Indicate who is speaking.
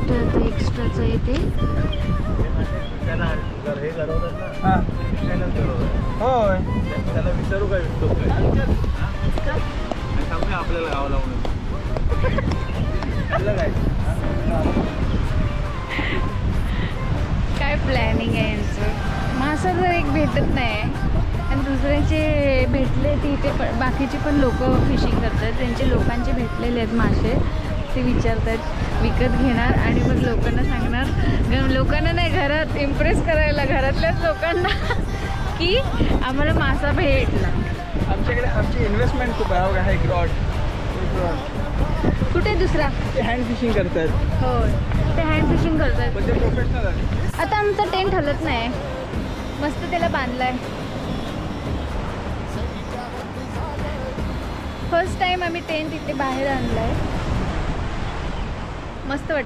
Speaker 1: कुठं एक्स्ट्राचं आहे ते.
Speaker 2: होय
Speaker 3: त्याला विचारू काय विकतो काय सांगूया आपल्याला गावाला म्हणून
Speaker 1: काय प्लॅनिंग आहे यांचं. मासा जर एक भेटत नाही आणि दुसऱ्याचे भेटले तिथे पण बाकीचे पण लोक फिशिंग करतात, त्यांचे लोकांचे भेटलेले आहेत मासे, ते विचारतात विकत घेणार आणि मग लोकांना सांगणार, लोकांना नाही घरात इम्प्रेस करायला घरातल्याच लोकांना की आम्हाला मासा भेटला.
Speaker 2: आमच्याकडे आमची इन्व्हेस्टमेंट खूप आहे. हा एक रॉड
Speaker 1: कुठे दुसरा
Speaker 2: ते हँड फिशिंग करतात.
Speaker 1: हो ते हँड फिशिंग करतात.
Speaker 2: पण ते प्रोफेशनल आहे.
Speaker 1: आता आमचा टेंट हलत नाही, मस्त त्याला बांधलाय. फर्स्ट टाइम आम्ही टेंट इथे बाहेर आणलाय, मस्त वाटतं.